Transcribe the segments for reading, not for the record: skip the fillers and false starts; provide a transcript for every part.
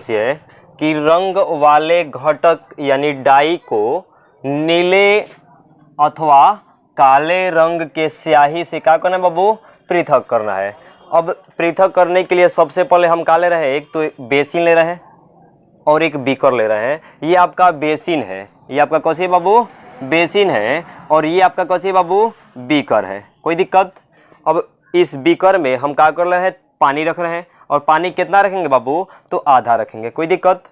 है कि रंग वाले घटक यानी डाई को नीले अथवा काले रंग के स्याही से क्या करना है बाबू, पृथक करना है। अब पृथक करने के लिए सबसे पहले हम क्या ले रहे हैं, एक तो बेसिन ले रहे हैं और एक बीकर ले रहे हैं। ये आपका बेसिन है, ये आपका कौन सी बाबू, बेसिन है, और ये आपका कौन सी बाबू, बीकर है। कोई दिक्कत? अब इस बीकर में हम क्या कर रहे हैं, पानी रख रहे हैं, और पानी कितना रखेंगे बाबू, तो आधा रखेंगे। कोई दिक्कत?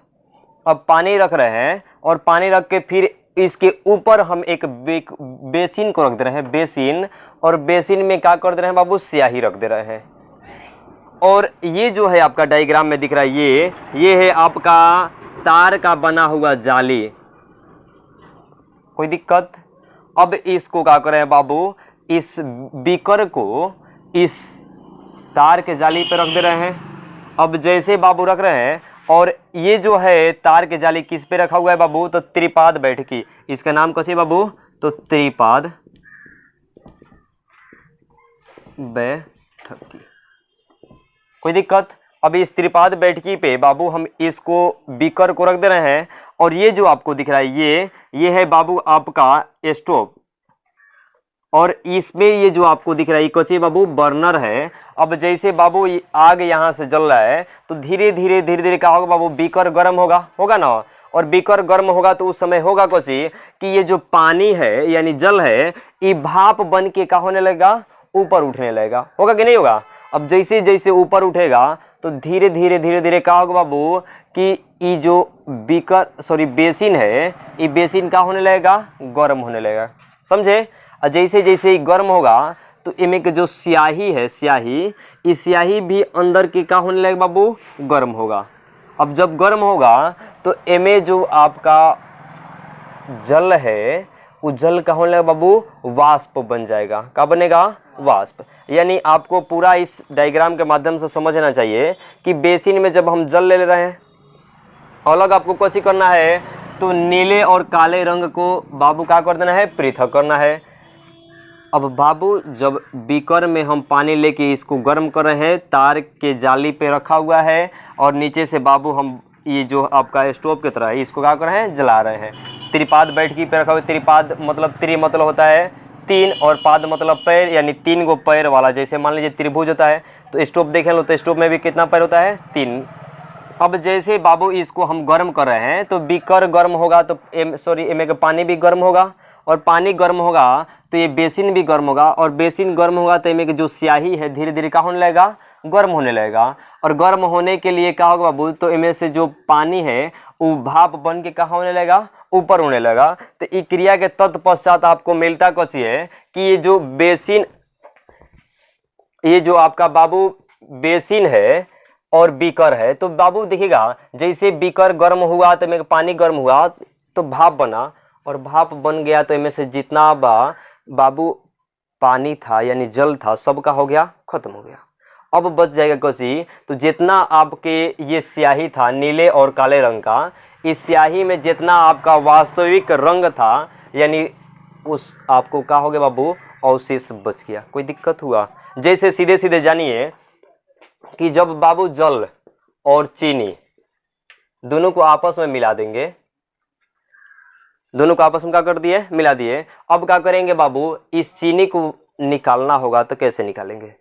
अब पानी रख रहे हैं और पानी रख के फिर इसके ऊपर हम एक बेसिन को रख दे रहे हैं, बेसिन, और बेसिन में क्या कर दे रहे हैं बाबू, स्याही रख दे रहे हैं। और ये जो है आपका डायग्राम में दिख रहा है, ये है आपका तार का बना हुआ जाली। कोई दिक्कत? अब इसको क्या कर रहे हैं बाबू, इस बीकर को इस तार के जाली पे रख दे रहे हैं। अब जैसे बाबू रख रहे हैं, और ये जो है तार के जाली किस पे रखा हुआ है बाबू, तो त्रिपाद बैठकी। इसका नाम कैसे बाबू, तो त्रिपाद बैठकी। कोई दिक्कत? अब इस त्रिपाद बैठकी पे बाबू हम इसको बीकर को रख दे रहे हैं, और ये जो आपको दिख रहा है ये है बाबू आपका स्टोव, और इसमें ये जो आपको दिख रहा है कौन सी बाबू, बर्नर है। अब जैसे बाबू आग यहाँ से जल रहा है तो धीरे धीरे क्या होगा बाबू, बीकर गर्म होगा ना, और बीकर गर्म होगा तो उस समय होगा कौन सी कि ये जो पानी है यानी जल है, ये भाप बन के क्या होने लगेगा, ऊपर उठने लगेगा। होगा कि नहीं होगा? अब जैसे जैसे ऊपर उठेगा तो धीरे धीरे क्या होगा बाबू कि ये जो बेसिन है, ये बेसिन क्या होने लगेगा, गर्म होने लगेगा। समझे? और जैसे जैसे गर्म होगा तो इनमें के जो स्याही है, इस स्याही भी अंदर के क्या होने लगेगा बाबू, गर्म होगा। अब जब गर्म होगा तो इनमें जो आपका जल है, वो जल का होने लगेगा बाबू, वाष्प बन जाएगा। क्या बनेगा, वाष्प। यानी आपको पूरा इस डायग्राम के माध्यम से समझना चाहिए कि बेसिन में जब हम जल ले रहे हैं, अलग आपको कैसे करना है, तो नीले और काले रंग को बाबू क्या कर देना है, पृथक करना है। अब बाबू जब बीकर में हम पानी लेके इसको गर्म कर रहे हैं, तार के जाली पे रखा हुआ है, और नीचे से बाबू हम ये जो आपका स्टोव की तरह है इसको क्या कर रहे हैं, जला रहे हैं। त्रिपाद बैठकी पे रखा हुआ, त्रिपाद मतलब त्रि मतलब होता है तीन, और पाद मतलब पैर, यानी 3 गो पैर वाला। जैसे मान लीजिए त्रिभुज होता है तो स्टोव देख लो, तो स्टोव में भी कितना पैर होता है, 3। अब जैसे बाबू इसको हम गर्म कर रहे हैं तो बीकर गर्म होगा तो इनमें का पानी भी गर्म होगा, और पानी गर्म होगा तो ये बेसिन भी गर्म होगा, और बेसिन गर्म होगा तो इनमें जो स्याही है धीरे धीरे क्या होने लगेगा, गर्म होने लगेगा। और गर्म होने के लिए क्या होगा बाबू, तो इनमें से जो पानी है वो भाप बन के कहाँ होने लगेगा, ऊपर होने लगा। तो इस क्रिया के तत्पश्चात आपको मिलता कुछ है कि ये जो बेसिन, ये जो आपका बाबू बेसिन है और बीकर है, तो बाबू देखिएगा जैसे बीकर गर्म हुआ तो में पानी गर्म हुआ तो भाप बना, और भाप बन गया तो इनमें से जितना बाबू पानी था यानी जल था सबका हो गया, खत्म हो गया। अब बच जाएगा कोसी, तो जितना आपके ये स्याही था नीले और काले रंग का, इस स्याही में जितना आपका वास्तविक रंग था यानी उस आपको क्या हो गया बाबू, अवशेष बच गया। कोई दिक्कत हुआ? जैसे सीधे सीधे जानिए कि जब बाबू जल और चीनी दोनों को आपस में मिला देंगे, दोनों को आपस में क्या कर दिए, मिला दिए। अब क्या करेंगे बाबू, इस चीनी को निकालना होगा तो कैसे निकालेंगे,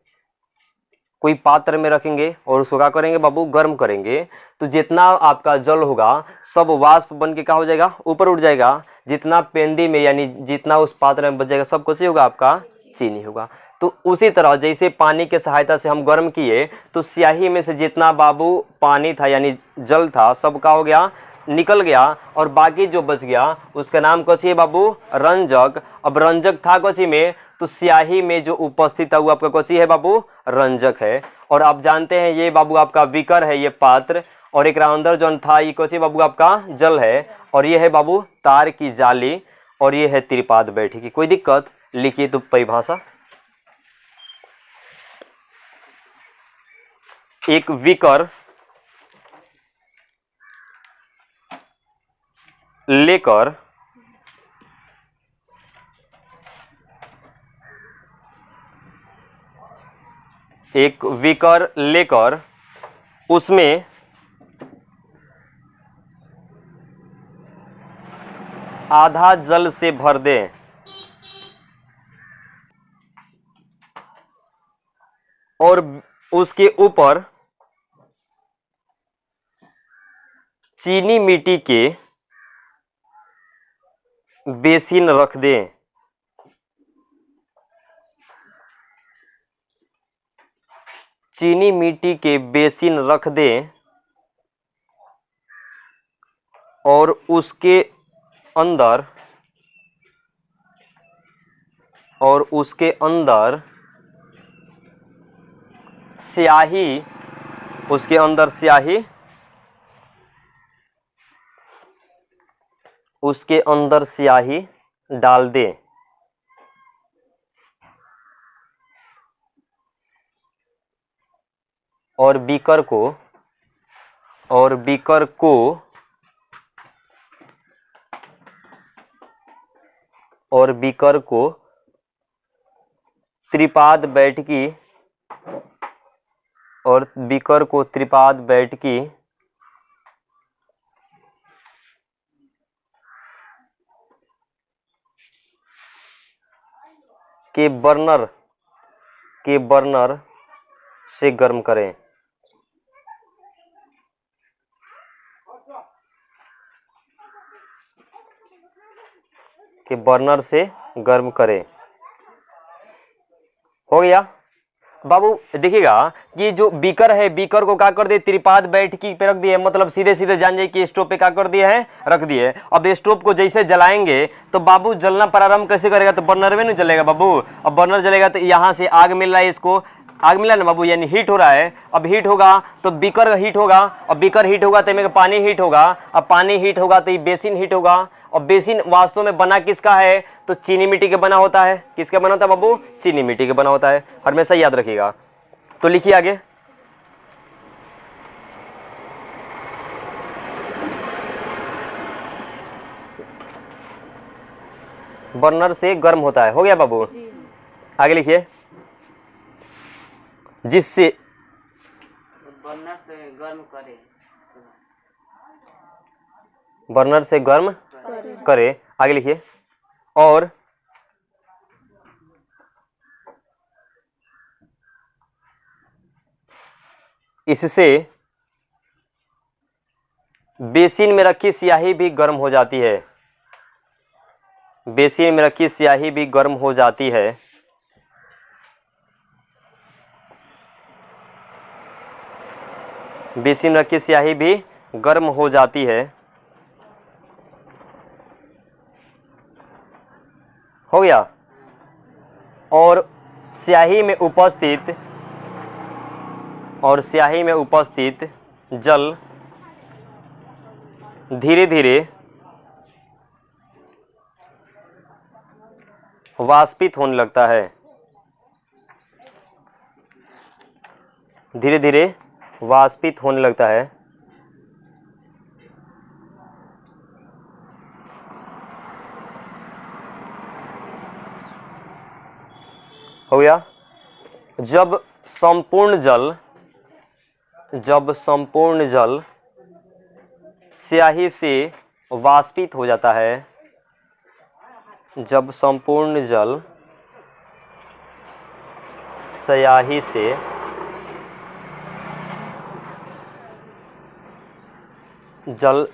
कोई पात्र में रखेंगे और उसको क्या करेंगे बाबू, गर्म करेंगे, तो जितना आपका जल होगा सब वाष्प बन के क्या हो जाएगा, ऊपर उठ जाएगा। जितना पेंदी में यानी जितना उस पात्र में बच जाएगा सब कुछ होगा, आपका चीनी होगा। तो उसी तरह जैसे पानी के सहायता से हम गर्म किए तो स्याही में से जितना बाबू पानी था यानी जल था सब का हो गया, निकल गया, और बाकी जो बच गया उसका नाम कौन सी है बाबू, रंजक। अब रंजक था कौन सी में, तो स्याही में जो उपस्थित है वो आपका कौन सी है बाबू, रंजक है। और आप जानते हैं ये बाबू आपका बीकर है, ये पात्र, और एक अंदर जो था ये कौन सी बाबू आपका जल है, और ये है बाबू तार की जाली, और ये है त्रिपाद बैठकी। कोई दिक्कत? लिखिए तो परिभाषा, एक बीकर लेकर उसमें आधा जल से भर दें। और उसके ऊपर चीनी मिट्टी के बेसिन रख दें। चीनी मिट्टी के बेसिन रख दें और उसके अंदर स्याही डाल दें। और बीकर को त्रिपाद बैठकी के बर्नर से गर्म करें। हो गया बाबू। देखिएगा कि जो बीकर है, बीकर को क्या कर दिए, त्रिपाद बैठकी पे रख दिए, मतलब सीधे सीधे जान जाइए कि स्टोव पे क्या कर दिए है, रख दिए। अब स्टोव को जैसे जलाएंगे तो बाबू जलना प्रारंभ कैसे करेगा, तो बर्नर में नहीं जलेगा बाबू। अब बर्नर जलेगा तो यहाँ से आग मिल रहा है, इसको आग मिला ना बाबू, यानी हीट हो रहा है। अब हीट होगा तो बीकर हीट होगा, और बीकर हीट होगा तो पानी हीट होगा, अब पानी हीट होगा तो ये बेसिन हीट होगा। और बेसिन वास्तव में बना किसका है, तो चीनी मिट्टी के बना होता है। किसका बना होता है बाबू, चीनी मिट्टी के बना होता है, हमेशा याद रखिएगा। तो लिखिए आगे, बर्नर से गर्म होता है। हो गया बाबू, आगे लिखिए, जिससे बर्नर से गर्म करे। आगे लिखिए, और इससे बेसिन में रखी स्याही भी गर्म हो जाती है। बेसिन में रखी स्याही भी गर्म हो जाती है। बेसिन में रखी स्याही भी गर्म हो जाती है। हो गया। और स्याही में उपस्थित जल धीरे धीरे वाष्पित होने लगता है। धीरे धीरे वाष्पित होने लगता है। हो गया। जब संपूर्ण जल स्याही से वाष्पित हो जाता है, जब संपूर्ण जल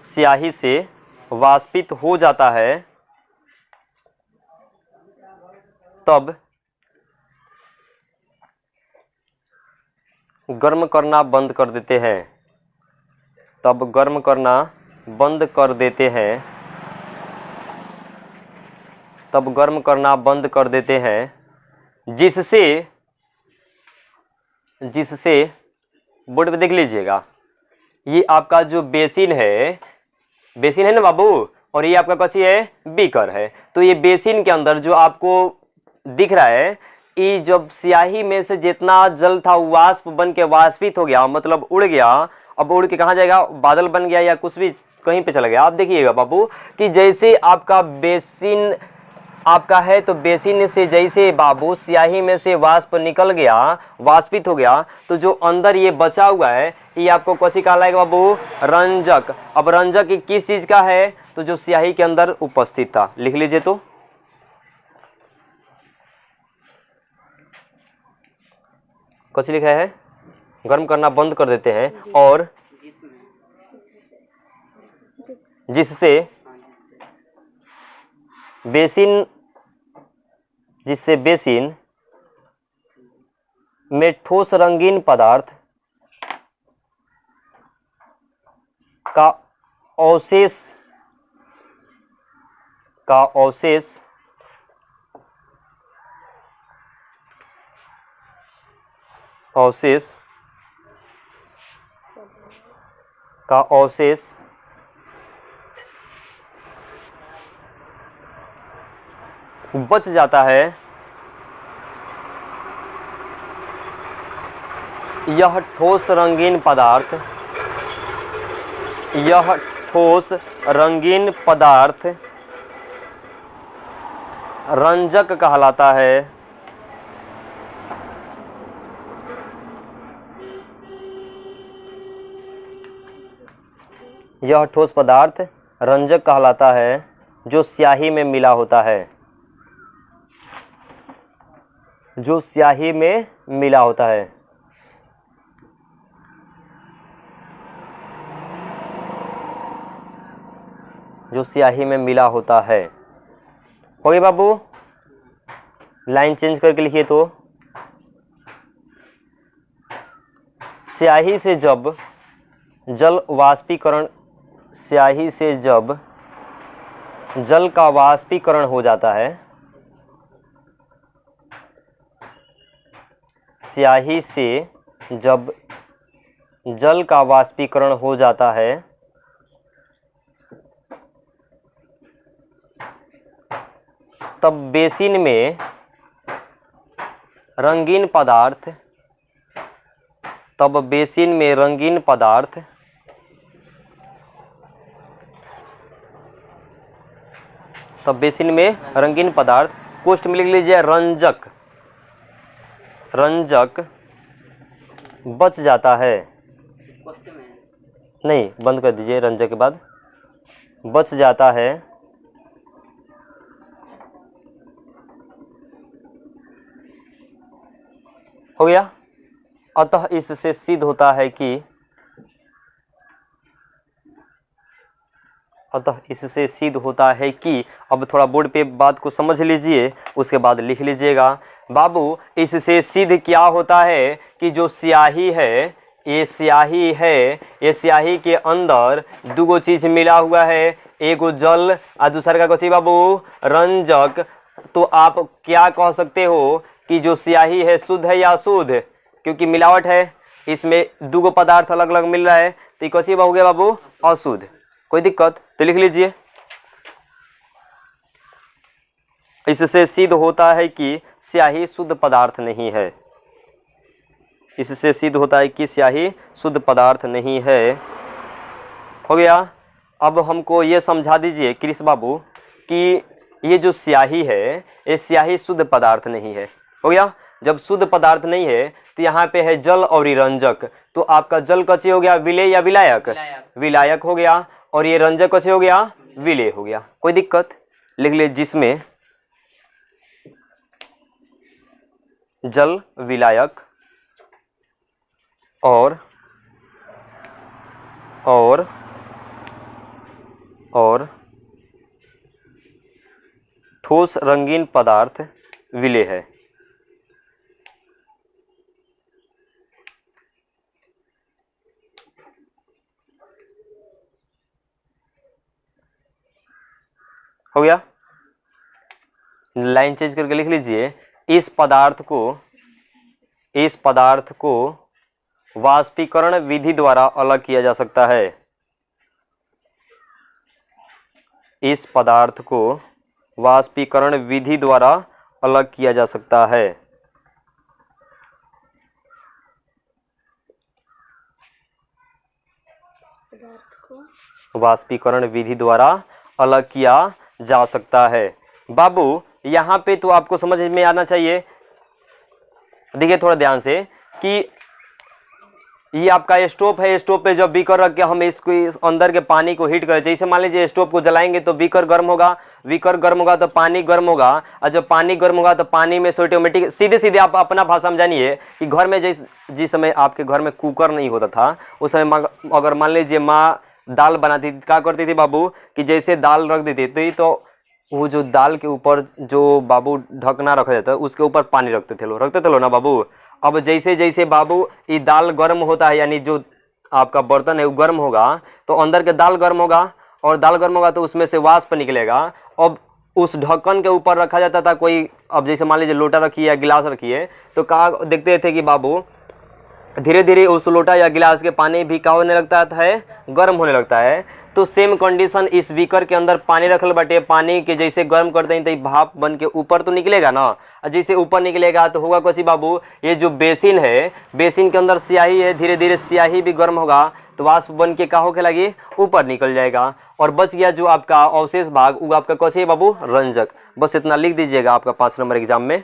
स्याही से वाष्पित हो जाता है, तब गर्म करना बंद कर देते हैं। जिससे बोर्ड पे देख लीजिएगा, ये आपका जो बेसिन है ना बाबू, और ये आपका कौन सी है, बीकर है। तो ये बेसिन के अंदर जो आपको दिख रहा है, ये जब स्याही में से जितना जल था वाष्प बन के वाष्पित हो गया, मतलब उड़ गया। अब उड़ के कहाँ जाएगा, बादल बन गया या कुछ भी कहीं पे चला गया। आप देखिएगा बाबू कि जैसे आपका बेसिन आपका है, तो बेसिन से जैसे बाबू स्याही में से वाष्प निकल गया, वाष्पित हो गया, तो जो अंदर ये बचा हुआ है, ये आपको कौन कहलाएगा बाबू? रंजक। अब रंजक किस चीज का है? तो जो स्याही के अंदर उपस्थित था। लिख लीजिए तो कुछ लिखा है, गर्म करना बंद कर देते हैं और जिससे बेसिन में ठोस रंगीन पदार्थ का अवशेष बच जाता है, यह ठोस रंगीन पदार्थ रंजक कहलाता है। यह ठोस पदार्थ रंजक कहलाता है जो स्याही में मिला होता है, जो स्याही में मिला होता है। जो स्याही में मिला होता है। हो गया बाबू? लाइन चेंज करके लिखिए तो स्याही से जब जल का वाष्पीकरण हो जाता है, स्याही से जब जल का वाष्पीकरण हो जाता है तब बेसिन में रंगीन पदार्थ कोष्ठ में लिख लीजिए रंजक बच जाता है। नहीं, बंद कर दीजिए, रंजक के बाद बच जाता है। हो गया? अतः इससे सिद्ध होता है कि अब थोड़ा बोर्ड पे बात को समझ लीजिए, उसके बाद लिख लीजिएगा। बाबू, इससे सिद्ध क्या होता है कि जो स्याही है, ये स्याही के अंदर दो चीज मिला हुआ है, एक जल और दूसरा का कौन बाबू? रंजक। तो आप क्या कह सकते हो कि जो स्याही है शुद्ध है या अशुद्ध? क्योंकि मिलावट है, इसमें दो पदार्थ अलग अलग मिल रहा है, तो ये कैसी हो गया बाबू? अशुद्ध। कोई दिक्कत? तो लिख लीजिए, इससे सिद्ध होता है कि स्याही शुद्ध पदार्थ नहीं है। इससे सिद्ध होता है कि स्याही शुद्ध पदार्थ नहीं है। हो गया? अब हमको ये समझा दीजिए कृष्ण बाबू कि ये जो स्याही है, ये स्याही शुद्ध पदार्थ नहीं है। हो गया? जब शुद्ध पदार्थ नहीं है तो यहाँ पे है जल और रंजक, तो आपका जल कच्चे हो गया विलेय या विलायक? विलायक हो गया। और ये रंजक कच्चे हो गया विलेय हो गया। कोई दिक्कत? लिख ले, जिसमें जल विलायक और ठोस रंगीन पदार्थ विलेय है। हो गया? लाइन चेंज करके लिख लीजिए, इस पदार्थ को वाष्पीकरण विधि द्वारा अलग किया जा सकता है। इस पदार्थ को वाष्पीकरण विधि द्वारा अलग किया जा सकता है। वाष्पीकरण विधि द्वारा अलग किया जा सकता है। बाबू, यहाँ पे तो आपको समझ में आना चाहिए, देखिए थोड़ा ध्यान से, कि ये आपका स्टोव है, स्टोव पे जब बीकर रख के हम इसको इस अंदर के पानी को हीट करें, जैसे मान लीजिए स्टोव को जलाएंगे तो बीकर गर्म होगा, बीकर गर्म होगा तो पानी गर्म होगा, और जब पानी गर्म होगा तो पानी में से ऑटोमेटिक सीधे सीधे आप अपना भाषा में जानिए कि घर में जिस समय आपके घर में कुकर नहीं होता था उस समय अगर मान लीजिए माँ दाल बनाती थी, क्या करती थी बाबू कि जैसे दाल रख देती थी तो वो जो दाल के ऊपर जो बाबू ढकना रखा जाता है उसके ऊपर पानी रखते थे लो ना बाबू। अब जैसे जैसे बाबू ये दाल गर्म होता है, यानी जो आपका बर्तन है वो गर्म होगा तो अंदर के दाल गर्म होगा, और दाल गर्म होगा तो उसमें से वाष्प निकलेगा। अब उस ढक्कन के ऊपर रखा जाता था कोई, अब जैसे मान लीजिए लोटा रखी है या गिलास रखी है तो कहा देखते थे कि बाबू धीरे धीरे उस लोटा या गिलास के पानी भी क्या होने लगता है, गर्म होने लगता है। तो सेम कंडीशन इस बीकर के अंदर पानी रखल बटे, पानी के जैसे गर्म करते हैं तो भाप बन के ऊपर तो निकलेगा ना, और जैसे ऊपर निकलेगा तो होगा कैसी बाबू, ये जो बेसिन है, बेसिन के अंदर स्याही है, धीरे धीरे स्याही भी गर्म होगा तो वाष्प बन के क्या होके लगी, ऊपर निकल जाएगा, और बच गया जो आपका अवशेष भाग वो आपका कैसे बाबू, रंजक। बस इतना लिख दीजिएगा आपका 5 नंबर एग्जाम में।